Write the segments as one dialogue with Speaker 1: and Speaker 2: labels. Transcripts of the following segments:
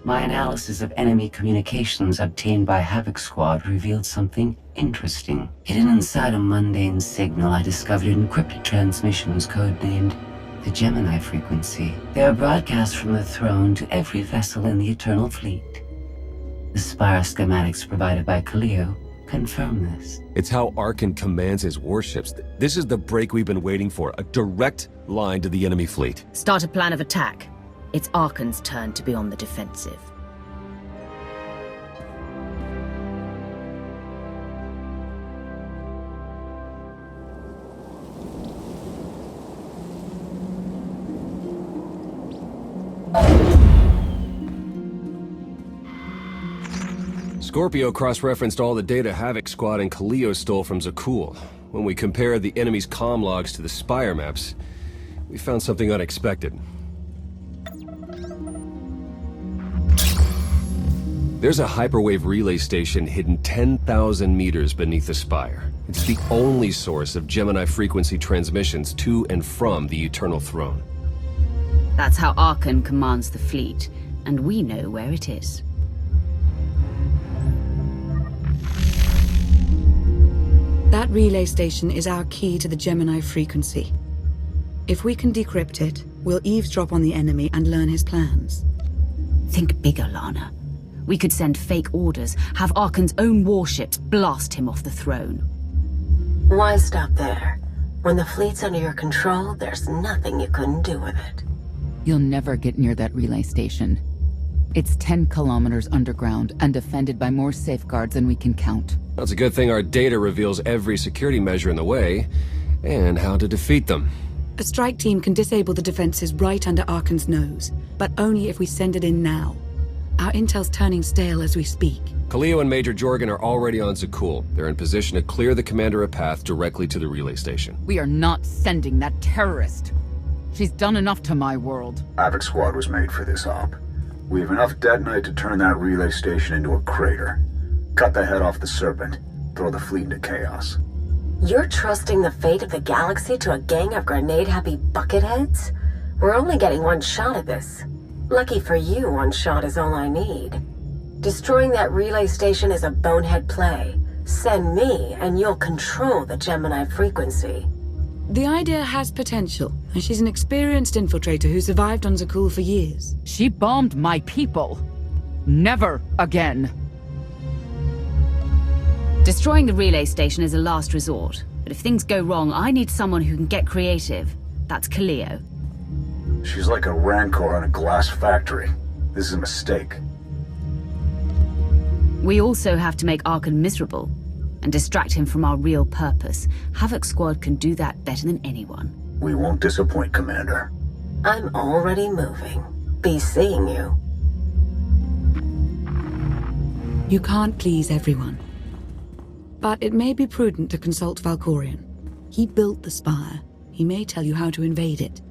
Speaker 1: My analysis of enemy communications obtained by Havoc Squad revealed something interesting. Hidden inside a mundane signal, I discovered encrypted transmissions codenamed the Gemini frequency. They are broadcast from the throne to every vessel in the Eternal Fleet. The spire schematics provided by Kaleo confirm this.
Speaker 2: It's how Arkan commands his warships. This is the break we've been waiting for, a direct line to the enemy fleet.
Speaker 3: Start a plan of attack. It's Arkan's turn to be on the defensive.
Speaker 2: Scorpio cross-referenced all the data Havoc Squad and Kaleo stole from Zakul. When we compared the enemy's comm logs to the spire maps, we found something unexpected. There's a hyperwave relay station hidden 10,000 meters beneath the spire. It's the only source of Gemini frequency transmissions to and from the Eternal Throne.
Speaker 3: That's how Arkan commands the fleet, and we know where it is.
Speaker 4: That relay station is our key to the Gemini frequency. If we can decrypt it, we'll eavesdrop on the enemy and learn his plans.
Speaker 3: Think bigger, Lana. We could send fake orders, have Arkan's own warships blast him off the throne.
Speaker 5: Why stop there? When the fleet's under your control, there's nothing you couldn't do with it.
Speaker 6: You'll never get near that relay station. It's 10 kilometers underground and defended by more safeguards than we can count.
Speaker 2: Well, it's a good thing our data reveals every security measure in the way, and how to defeat them.
Speaker 4: A strike team can disable the defenses right under Arkan's nose, but only if we send it in now. Our intel's turning stale as we speak.
Speaker 2: Kaleo and Major Jorgen are already on Zakul. They're in position to clear the commander a path directly to the relay station.
Speaker 6: We are not sending that terrorist. She's done enough to my world.
Speaker 7: Havoc Squad was made for this op. We have enough detonite to turn that relay station into a crater. Cut the head off the Serpent. Throw the fleet into chaos.
Speaker 5: You're trusting the fate of the galaxy to a gang of grenade-happy bucketheads? We're only getting one shot at this. Lucky for you, one shot is all I need. Destroying that relay station is a bonehead play. Send me, and you'll control the Gemini frequency.
Speaker 4: The idea has potential, and she's an experienced infiltrator who survived on Zakul for years.
Speaker 6: She bombed my people. Never again.
Speaker 3: Destroying the relay station is a last resort. But if things go wrong, I need someone who can get creative. That's Kaleo.
Speaker 7: She's like a rancor in a glass factory. This is a mistake.
Speaker 3: We also have to make Arkan miserable and distract him from our real purpose. Havoc Squad can do that better than anyone.
Speaker 7: We won't disappoint, Commander.
Speaker 5: I'm already moving. Be seeing you.
Speaker 4: You can't please everyone. But it may be prudent to consult Valkorion. He built the spire. He may tell you how to invade it.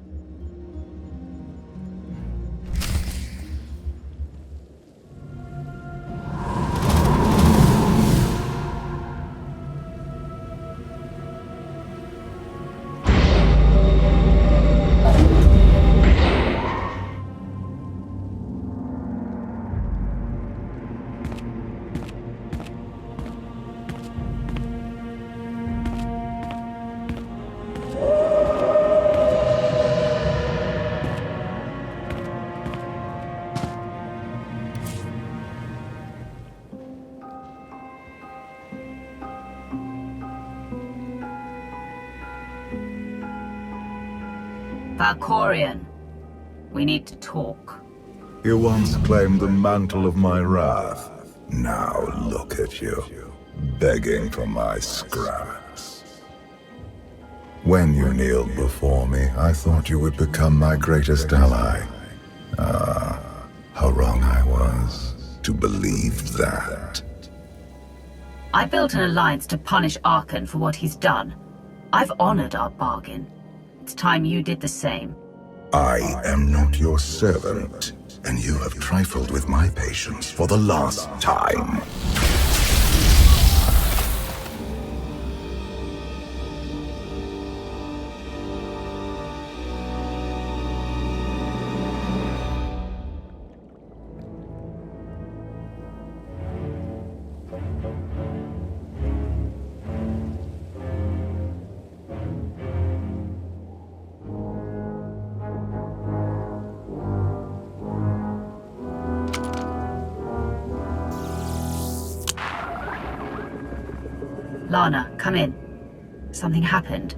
Speaker 3: Valkorion, we need to talk.
Speaker 8: You once claimed the mantle of my wrath. Now look at you, begging for my scraps. When you kneeled before me, I thought you would become my greatest ally. Ah, how wrong I was to believe that.
Speaker 3: I built an alliance to punish Arkan for what he's done. I've honored our bargain. It's time you did the same.
Speaker 8: I am not your servant, and you have trifled with my patience for the last time.
Speaker 3: Lana, come in. Something happened.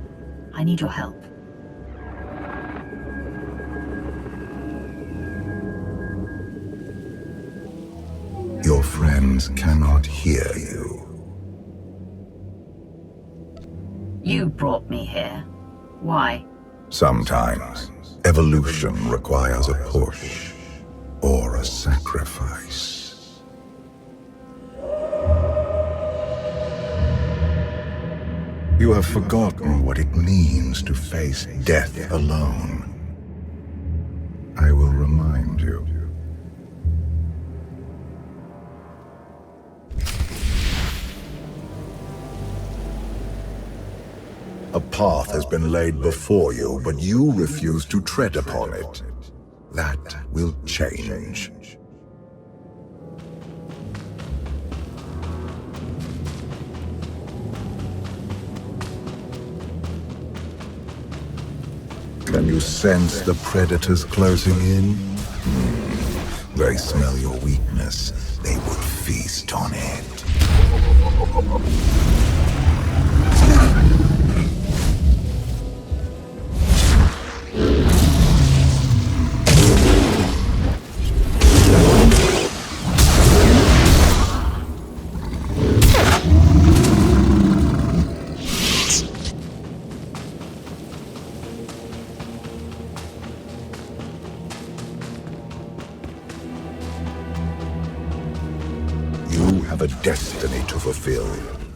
Speaker 3: I need your help.
Speaker 8: Your friends cannot hear you.
Speaker 3: You brought me here. Why?
Speaker 8: Sometimes, evolution requires a push or a sacrifice. You have forgotten what it means to face death alone. I will remind you. A path has been laid before you, but you refuse to tread upon it. That will change. Can you sense the predators closing in? They smell your weakness. They would feast on it. A destiny to fulfill.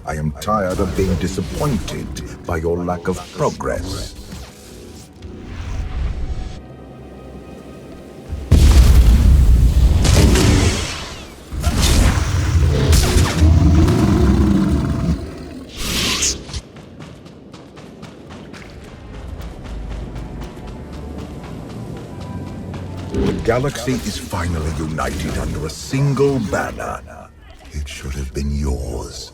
Speaker 8: I am tired of being disappointed by your lack of progress. The galaxy is finally united under a single banner. It should have been yours.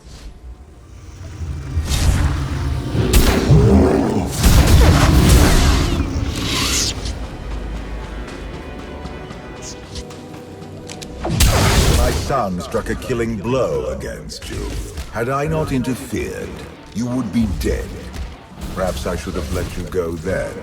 Speaker 8: My son struck a killing blow against you. Had I not interfered, you would be dead. Perhaps I should have let you go then.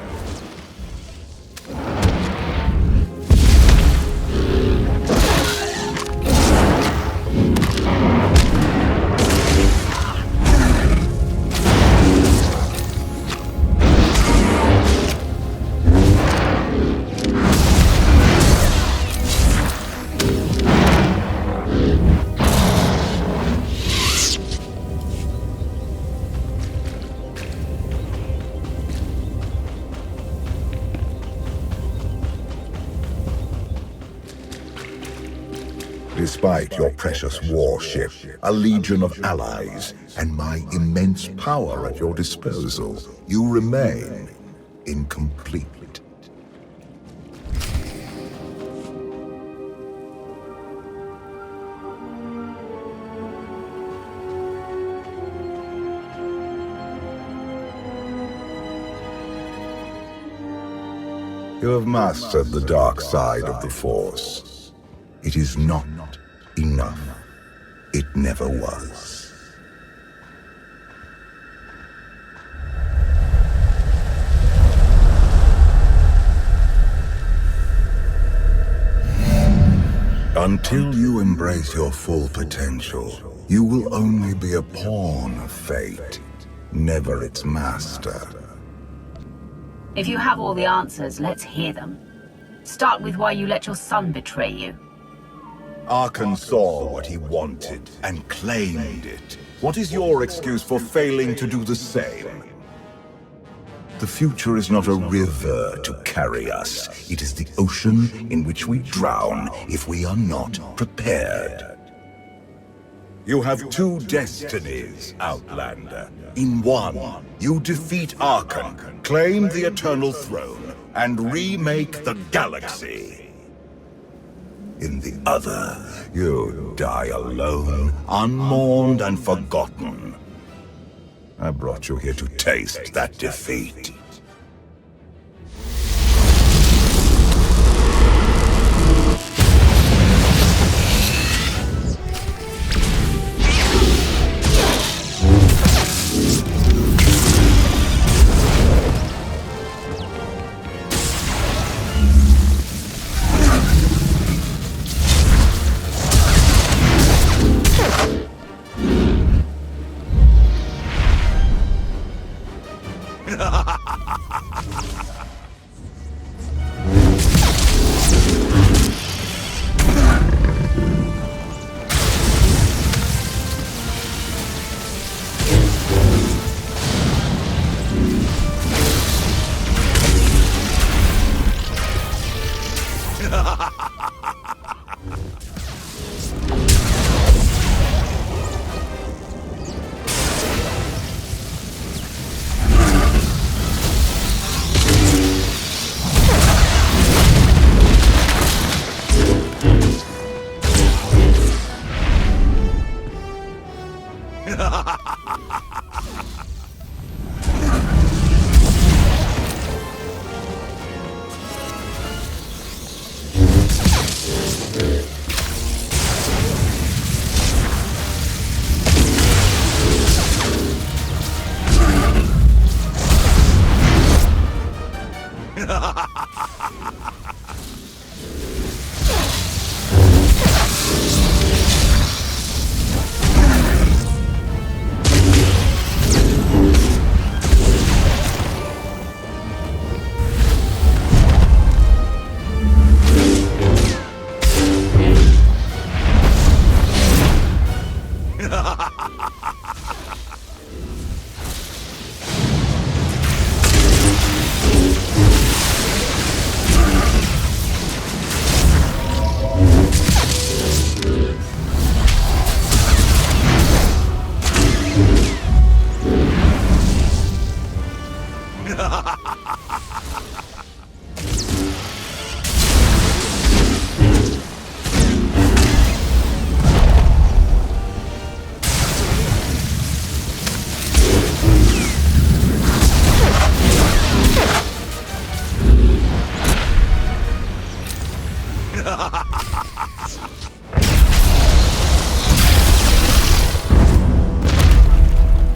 Speaker 8: Despite your precious warship, a legion of allies, and my immense power at your disposal, you remain incomplete. You have mastered the dark side of the Force. It is not enough. It never was. Until you embrace your full potential, you will only be a pawn of fate, never its master.
Speaker 3: If you have all the answers, let's hear them. Start with why you let your son betray you.
Speaker 8: Arkan saw what he wanted and claimed it. What is your excuse for failing to do the same? The future is not a river to carry us. It is the ocean in which we drown if we are not prepared. You have two destinies, Outlander. In one, you defeat Arkan, claim the Eternal Throne, and remake the galaxy. In the other, you die alone, unmourned and forgotten. I brought you here to taste that defeat.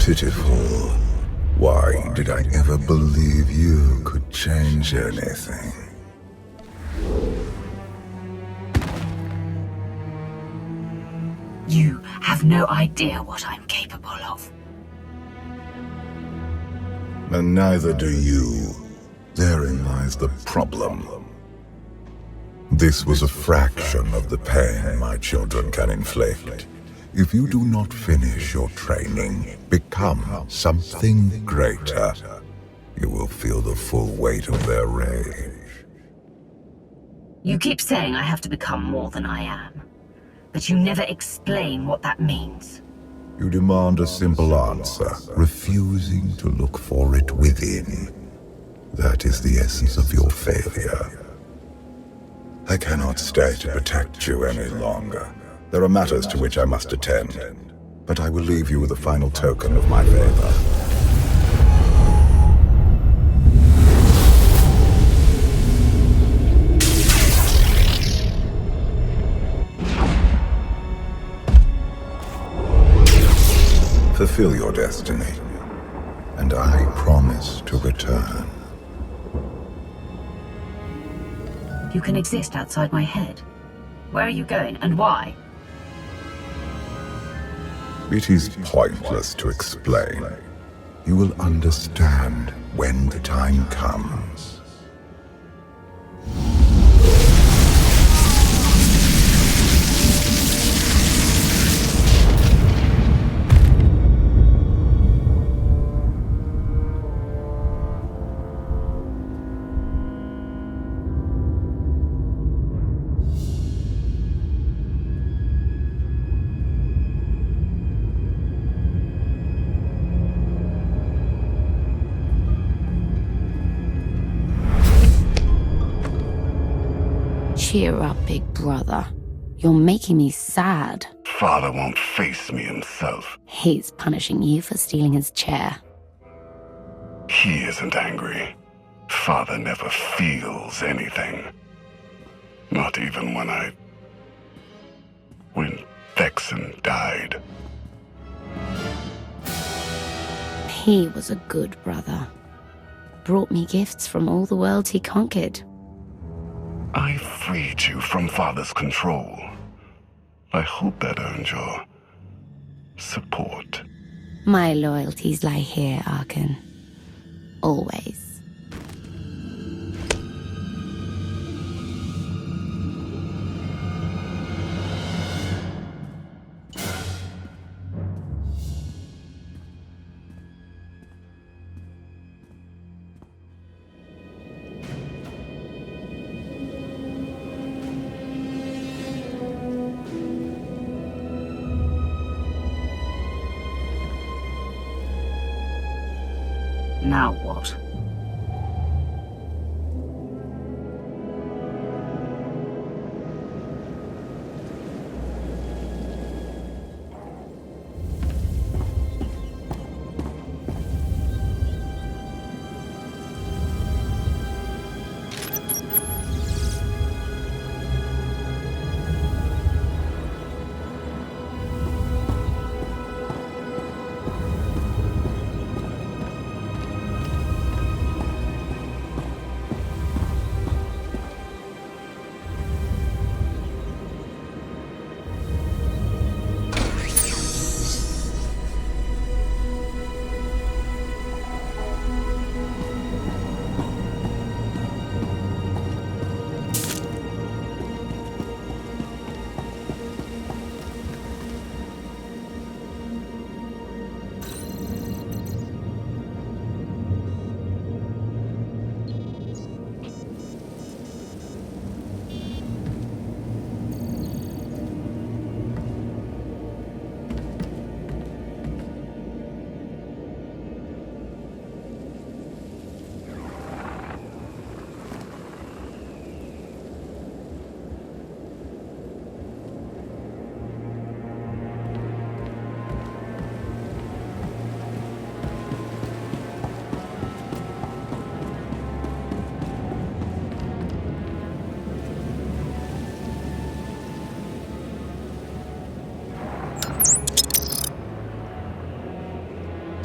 Speaker 8: Pitiful. Why did I ever believe you could change anything?
Speaker 3: You have no idea what I'm capable of.
Speaker 8: And neither do you. Therein lies the problem. This was a fraction of the pain my children can inflict. If you do not finish your training, become something greater, you will feel the full weight of their rage.
Speaker 3: You keep saying I have to become more than I am, but you never explain what that means.
Speaker 8: You demand a simple answer, refusing to look for it within. That is the essence of your failure. I cannot stay to protect you any longer. There are matters to which I must attend, but I will leave you with a final token of my favor. Fulfill your destiny, and I promise to return.
Speaker 3: You can exist outside my head. Where are you going, and why?
Speaker 8: It is pointless to explain. You will understand when the time comes.
Speaker 9: Cheer up, big brother. You're making me sad.
Speaker 10: Father won't face me himself.
Speaker 9: He's punishing you for stealing his chair.
Speaker 10: He isn't angry. Father never feels anything. Not even when Vexen died.
Speaker 9: He was a good brother. Brought me gifts from all the worlds he conquered.
Speaker 10: I freed you from Father's control. I hope that earned your support.
Speaker 9: My loyalties lie here, Arkan. Always.
Speaker 3: Now what?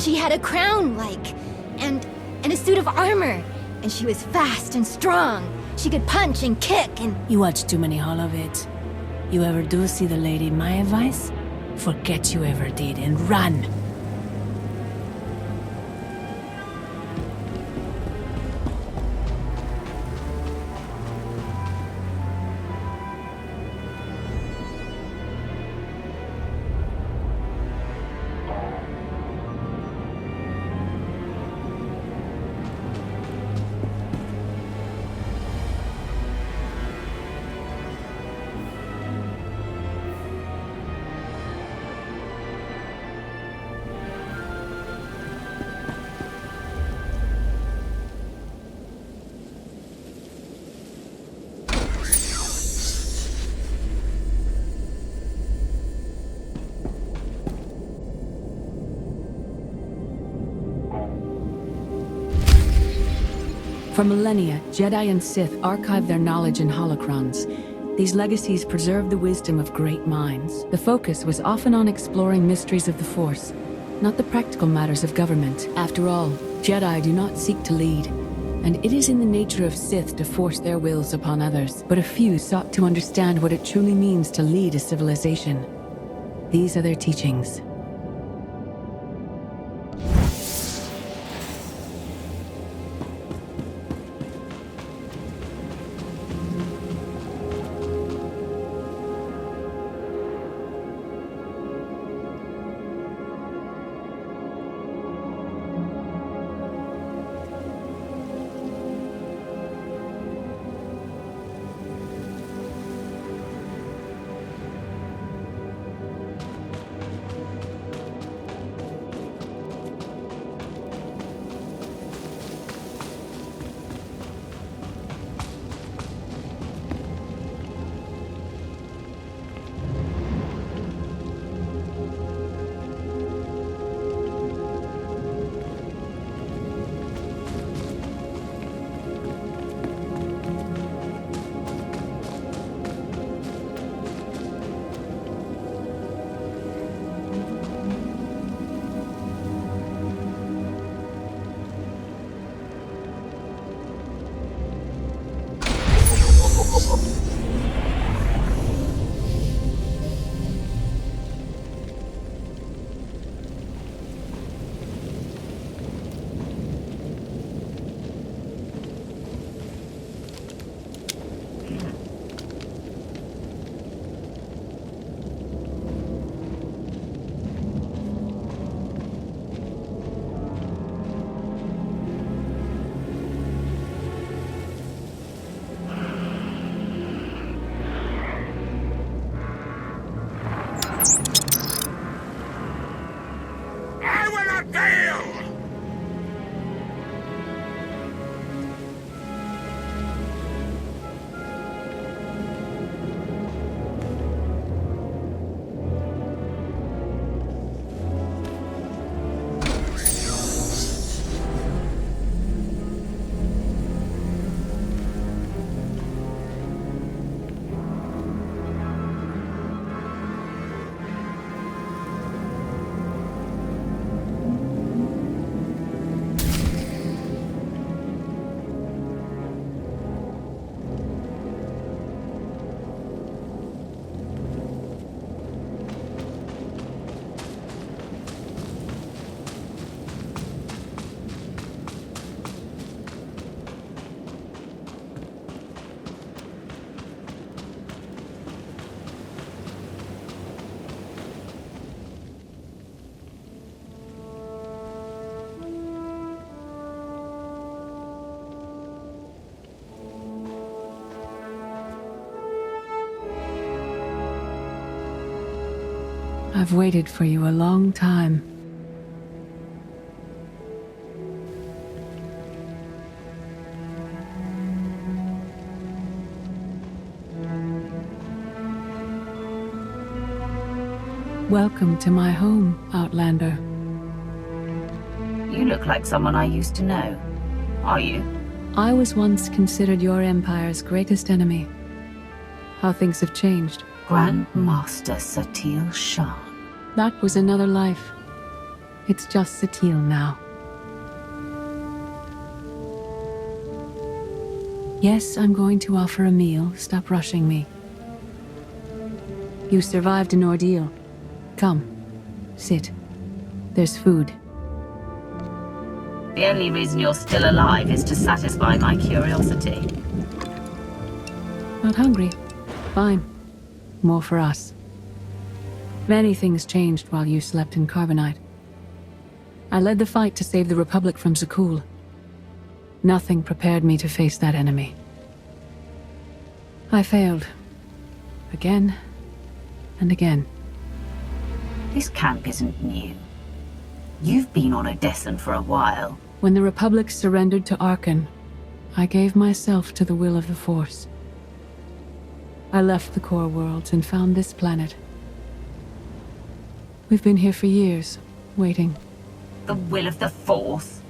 Speaker 11: She had a crown, and a suit of armor. And she was fast and strong. She could punch and kick and...
Speaker 12: You watch too many holovids. You ever do see the lady, my advice? Forget you ever did and run.
Speaker 13: For millennia, Jedi and Sith archived their knowledge in holocrons. These legacies preserve the wisdom of great minds. The focus was often on exploring mysteries of the Force, not the practical matters of government. After all, Jedi do not seek to lead, and it is in the nature of Sith to force their wills upon others. But a few sought to understand what it truly means to lead a civilization. These are their teachings. I've waited for you a long time. Welcome to my home, Outlander.
Speaker 3: You look like someone I used to know. Are you?
Speaker 13: I was once considered your empire's greatest enemy. How things have changed.
Speaker 3: Grand Master Satil Shan.
Speaker 13: That was another life. It's just Satil now. Yes, I'm going to offer a meal. Stop rushing me. You survived an ordeal. Come, sit. There's food.
Speaker 3: The only reason you're still alive is to satisfy my curiosity.
Speaker 13: Not hungry. Fine. More for us. Many things changed while you slept in Carbonite. I led the fight to save the Republic from Zakul. Nothing prepared me to face that enemy. I failed. Again and again.
Speaker 3: This camp isn't new. You've been on Odessen for a while.
Speaker 13: When the Republic surrendered to Arkan, I gave myself to the will of the Force. I left the core worlds and found this planet. We've been here for years, waiting.
Speaker 3: The will of the Force?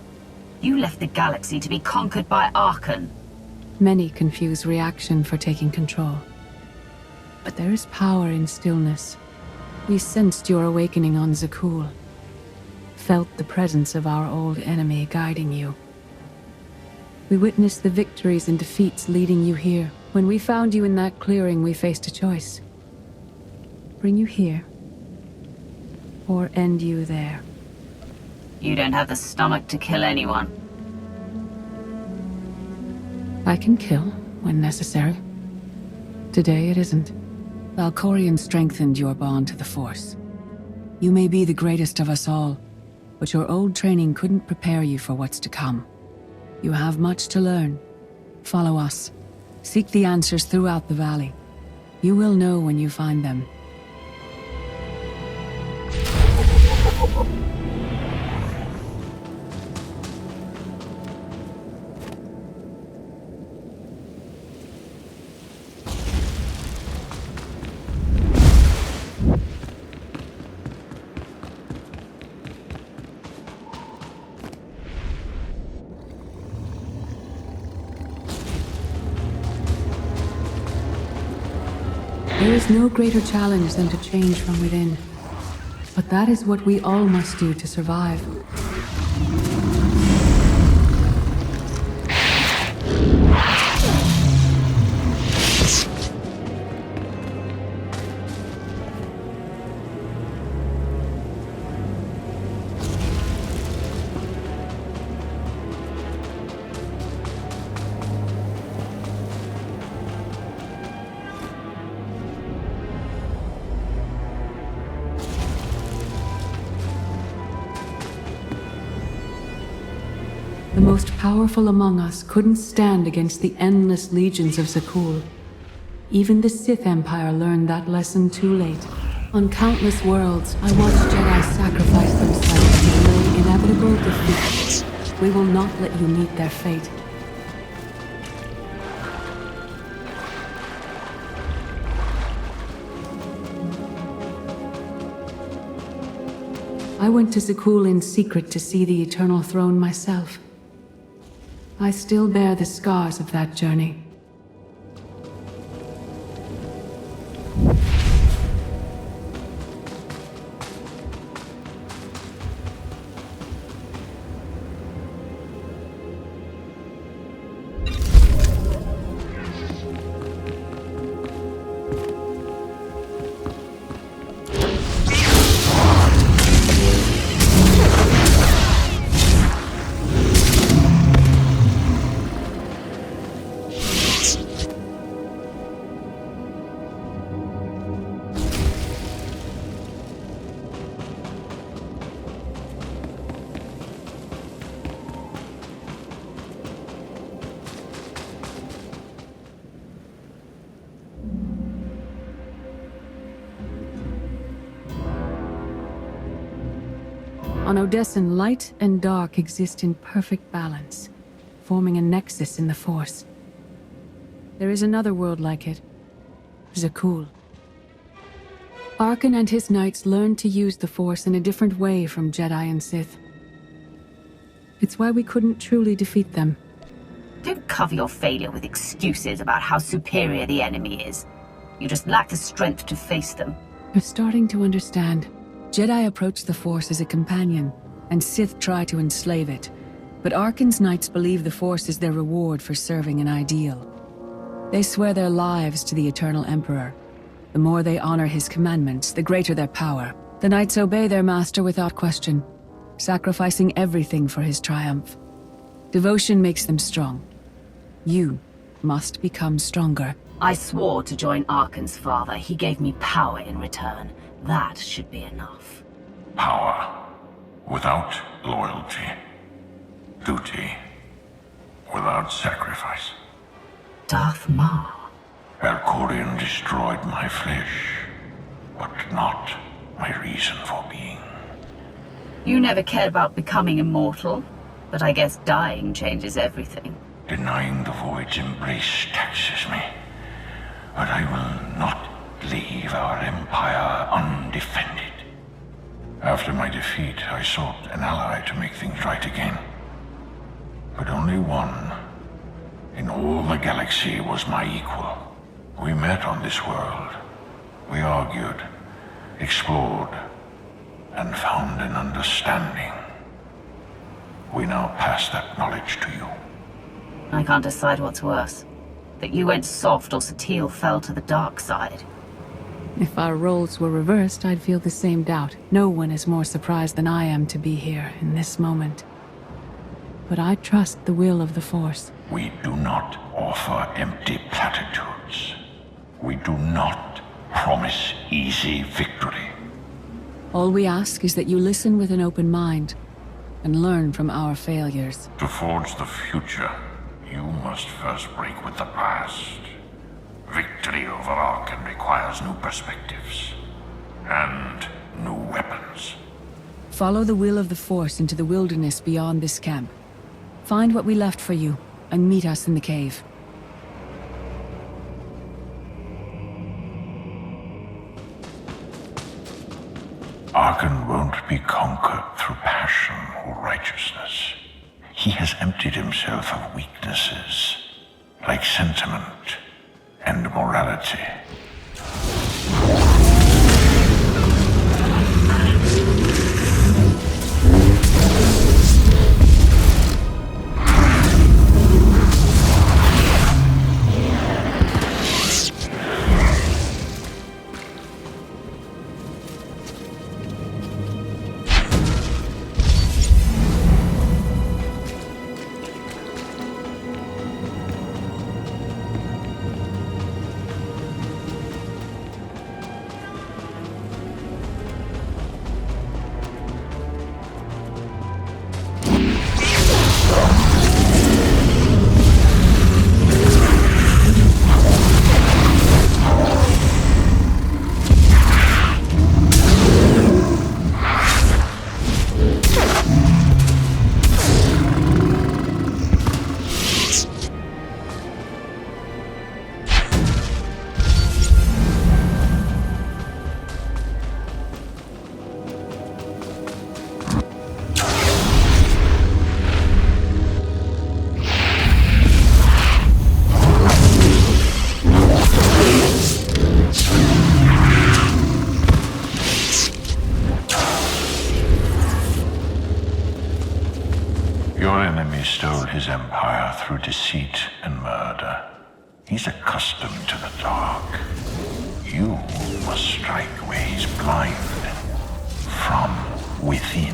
Speaker 3: You left the galaxy to be conquered by Arkan.
Speaker 13: Many confuse reaction for taking control. But there is power in stillness. We sensed your awakening on Zakul. Felt the presence of our old enemy guiding you. We witnessed the victories and defeats leading you here. When we found you in that clearing, we faced a choice. Bring you here, or end you there.
Speaker 3: You don't have the stomach to kill anyone.
Speaker 13: I can kill, when necessary. Today it isn't. Valkorion strengthened your bond to the Force. You may be the greatest of us all, but your old training couldn't prepare you for what's to come. You have much to learn. Follow us. Seek the answers throughout the valley. You will know when you find them. There is no greater challenge than to change from within. But that is what we all must do to survive. The most powerful among us couldn't stand against the endless legions of Zakul. Even the Sith Empire learned that lesson too late. On countless worlds, I watched Jedi sacrifice themselves to delay inevitable defeat. We will not let you meet their fate. I went to Zakul in secret to see the Eternal Throne myself. I still bear the scars of that journey. On Odessen, light and dark exist in perfect balance, forming a nexus in the Force. There is another world like it, Zakul. Arkan and his knights learned to use the Force in a different way from Jedi and Sith. It's why we couldn't truly defeat them.
Speaker 3: Don't cover your failure with excuses about how superior the enemy is. You just lack the strength to face them.
Speaker 13: You're starting to understand. Jedi approach the Force as a companion, and Sith try to enslave it. But Arkan's knights believe the Force is their reward for serving an ideal. They swear their lives to the Eternal Emperor. The more they honor his commandments, the greater their power. The knights obey their master without question, sacrificing everything for his triumph. Devotion makes them strong. You must become stronger.
Speaker 3: I swore to join Arkan's father. He gave me power in return. That should be enough.
Speaker 10: Power without loyalty. Duty without sacrifice.
Speaker 3: Darth Maul.
Speaker 10: Valkorion destroyed my flesh, but not my reason for being.
Speaker 3: You never cared about becoming immortal, but I guess dying changes everything.
Speaker 10: Denying the void's embrace taxes me, but I will not leave our empire undefended. After my defeat, I sought an ally to make things right again. But only one in all the galaxy was my equal. We met on this world. We argued, explored, and found an understanding. We now pass that knowledge to you.
Speaker 3: I can't decide what's worse. That you went soft or Satele fell to the dark side.
Speaker 13: If our roles were reversed, I'd feel the same doubt. No one is more surprised than I am to be here in this moment. But I trust the will of the Force.
Speaker 10: We do not offer empty platitudes. We do not promise easy victory.
Speaker 13: All we ask is that you listen with an open mind and learn from our failures.
Speaker 10: To forge the future, you must first break with the past. Victory over Arkan requires new perspectives and new weapons.
Speaker 13: Follow the will of the Force into the wilderness beyond this camp. Find what we left for you, and meet us in the cave.
Speaker 10: Arkan won't be conquered through passion or righteousness. He has emptied himself of weaknesses, like sentiment and morality. His empire through deceit and murder. He's accustomed to the dark. You must strike where he's blind, from within.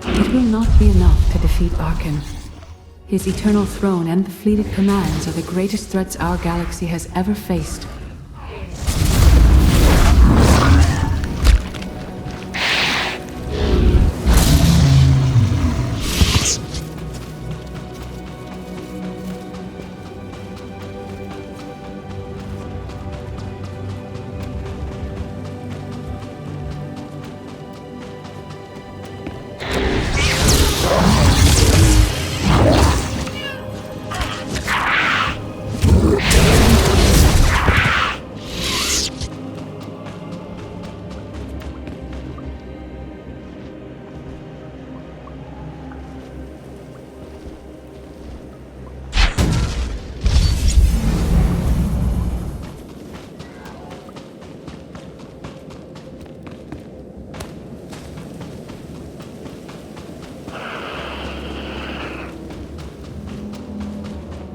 Speaker 13: It will not be enough to defeat Arkan. His eternal throne and the fleet it commands are the greatest threats our galaxy has ever faced.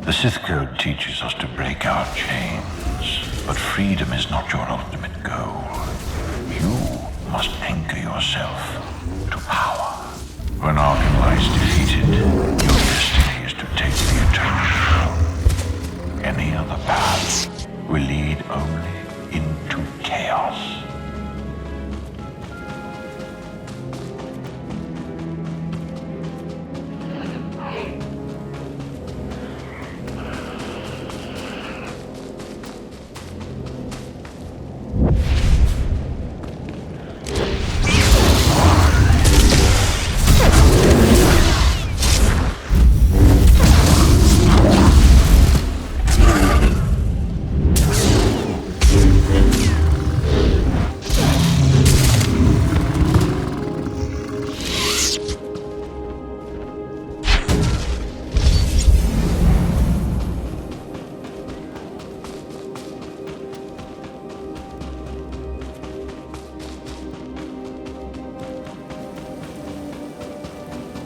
Speaker 10: The Sith Code teaches us to break our chains, but freedom is not your ultimate goal. You must anchor yourself to power. When Arkham lies defeated, your destiny is to take the eternal throne. Any other path will lead only into chaos.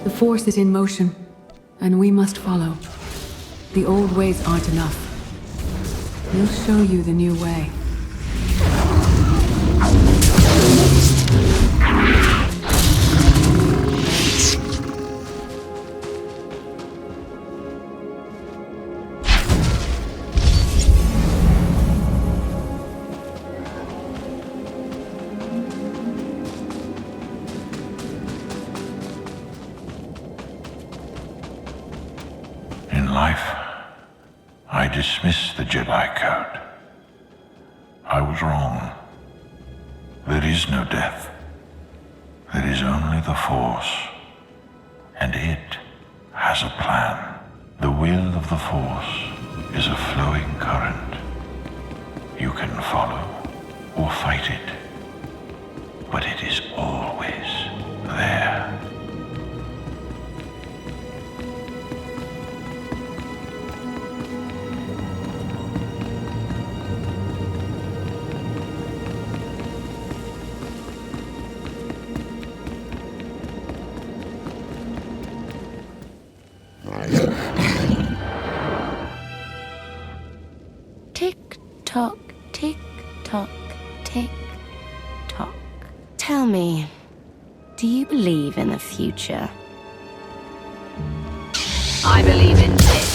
Speaker 13: The Force is in motion, and we must follow. The old ways aren't enough. We'll show you the new way.
Speaker 10: I dismiss the Jedi Code. I was wrong. There is no death. There is only the Force. And it has a plan. The will of the Force is a flowing current. You can follow or fight it, but it is always there.
Speaker 9: Tick-tock, tick-tock, tick-tock. Tell me, do you believe in the future?
Speaker 3: I believe in this.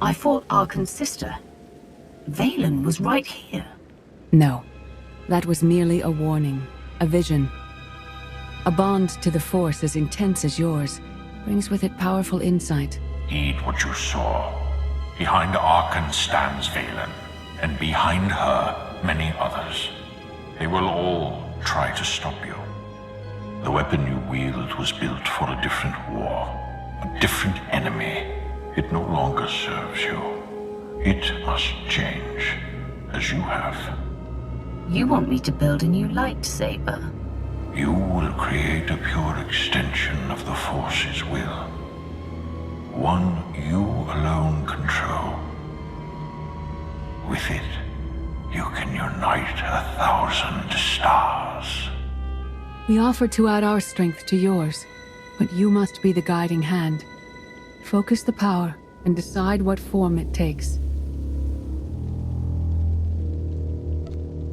Speaker 3: I fought Arkan's sister. Valen was right here.
Speaker 13: No. That was merely a warning. A vision. A bond to the Force as intense as yours brings with it powerful insight.
Speaker 10: Heed what you saw. Behind Arkan stands Valen, and behind her, many others. They will all try to stop you. The weapon you wield was built for a different war, a different enemy. It no longer serves you. It must change, as you have.
Speaker 3: You want me to build a new lightsaber?
Speaker 10: You will create a pure extension of the Force's will. One you alone control. With it, you can unite 1,000 stars.
Speaker 13: We offer to add our strength to yours, but you must be the guiding hand. Focus the power and decide what form it takes.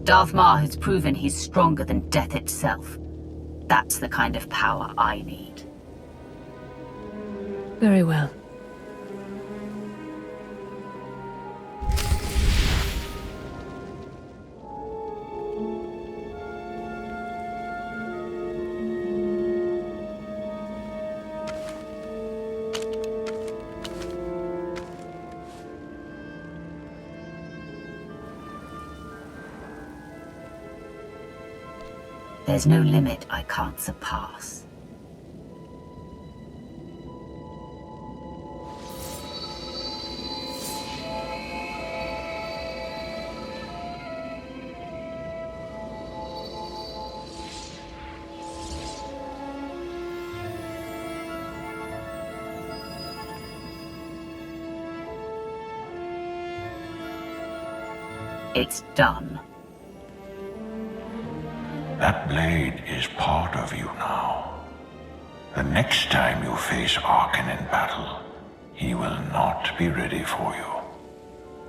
Speaker 3: Darth Maul has proven he's stronger than death itself. That's the kind of power I need.
Speaker 13: Very well.
Speaker 3: There's no limit I can't surpass. It's done.
Speaker 10: That blade is part of you now. The next time you face Arkan in battle, he will not be ready for you.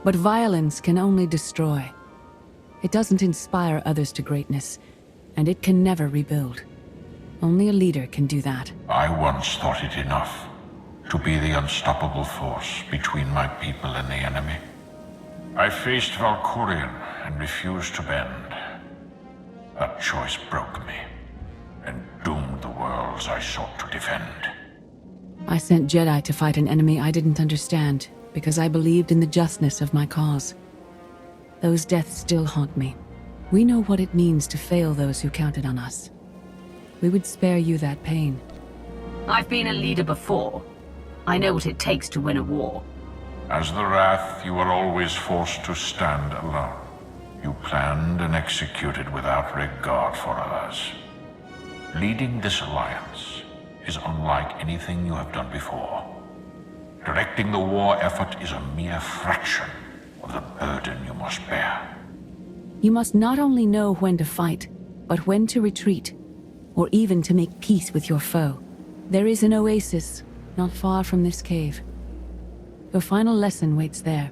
Speaker 13: But violence can only destroy. It doesn't inspire others to greatness, and it can never rebuild. Only a leader can do that.
Speaker 10: I once thought it enough to be the unstoppable force between my people and the enemy. I faced Valkorion and refused to bend. That choice broke me, and doomed the worlds I sought to defend.
Speaker 13: I sent Jedi to fight an enemy I didn't understand, because I believed in the justness of my cause. Those deaths still haunt me. We know what it means to fail those who counted on us. We would spare you that pain.
Speaker 3: I've been a leader before. I know what it takes to win a war.
Speaker 10: As the Wrath, you are always forced to stand alone. You planned and executed without regard for others. Leading this alliance is unlike anything you have done before. Directing the war effort is a mere fraction of the burden you must bear.
Speaker 13: You must not only know when to fight, but when to retreat, or even to make peace with your foe. There is an oasis not far from this cave. Your final lesson waits there.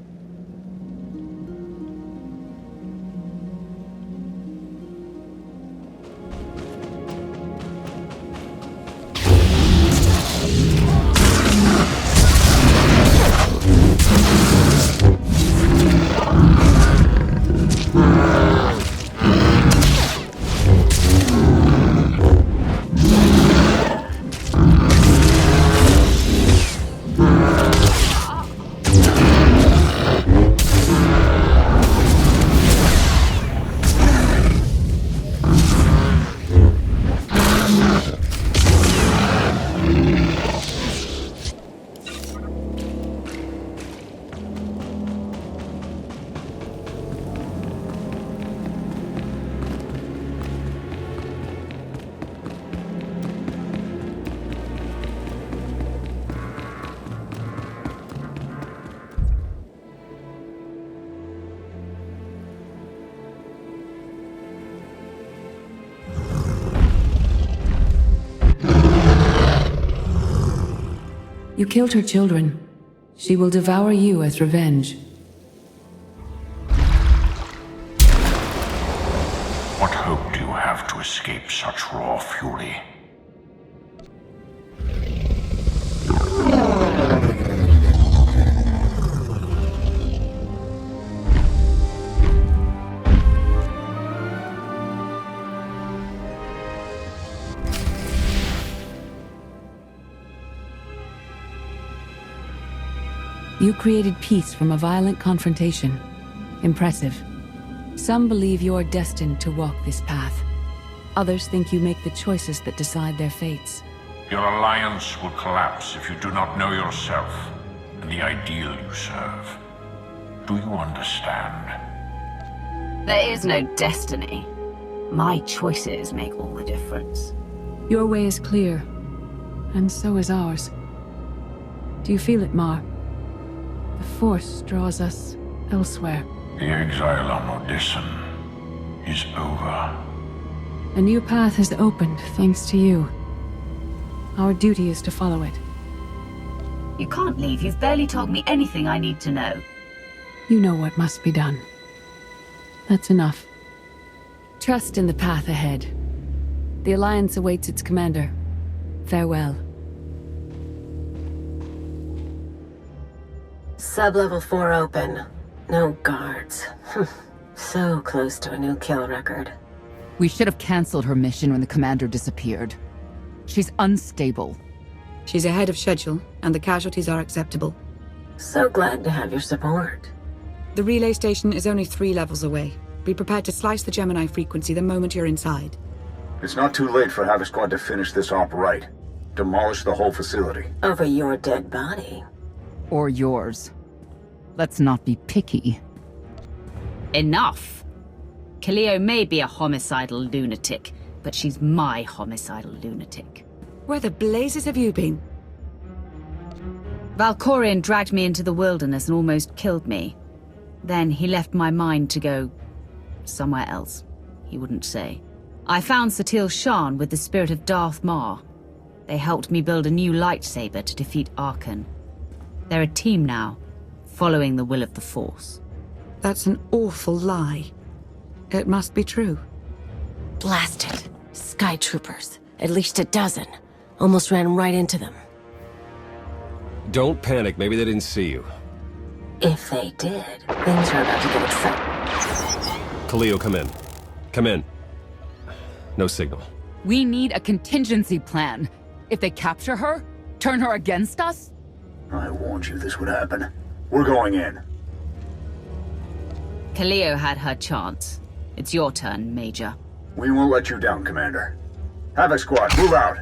Speaker 13: You killed her children. She will devour you as revenge.
Speaker 10: What hope do you have to escape such raw fury?
Speaker 13: You created peace from a violent confrontation. Impressive. Some believe you're destined to walk this path. Others think you make the choices that decide their fates.
Speaker 10: Your alliance will collapse if you do not know yourself and the ideal you serve. Do you understand?
Speaker 3: There is no destiny. My choices make all the difference.
Speaker 13: Your way is clear, and so is ours. Do you feel it, Mar? The Force draws us elsewhere.
Speaker 10: The exile on Odyssean is over.
Speaker 13: A new path has opened, thanks to you. Our duty is to follow it.
Speaker 3: You can't leave. You've barely told me anything I need to know.
Speaker 13: You know what must be done. That's enough. Trust in the path ahead. The Alliance awaits its commander. Farewell.
Speaker 5: Sub-level 4 open. No guards. So close to a new kill record.
Speaker 6: We should have cancelled her mission when the commander disappeared. She's unstable.
Speaker 4: She's ahead of schedule, and the casualties are acceptable.
Speaker 5: So glad to have your support.
Speaker 4: The relay station is only 3 levels away. Be prepared to slice the Gemini frequency the moment you're inside.
Speaker 7: It's not too late for Havoc Squad to finish this op right. Demolish the whole facility.
Speaker 5: Over your dead body.
Speaker 6: Or yours. Let's not be picky.
Speaker 3: Enough. Kaleo may be a homicidal lunatic, but she's my homicidal lunatic.
Speaker 4: Where the blazes have you been?
Speaker 3: Valkorion dragged me into the wilderness and almost killed me. Then he left my mind to go somewhere else. He wouldn't say. I found Satil Shan with the spirit of Darth Mar. They helped me build a new lightsaber to defeat Arkan. They're a team now, following the will of the Force.
Speaker 4: That's an awful lie. It must be true.
Speaker 12: Blast it. Sky troopers. At least a dozen. Almost ran right into them.
Speaker 2: Don't panic, maybe they didn't see you.
Speaker 5: If they did, things are about to get exciting.
Speaker 2: Kaleo, come in. Come in. No signal.
Speaker 6: We need a contingency plan. If they capture her, turn her against us?
Speaker 7: I warned you this would happen. We're going in.
Speaker 3: Kaleo had her chance. It's your turn, Major.
Speaker 7: We won't let you down, Commander. Havoc Squad, move out!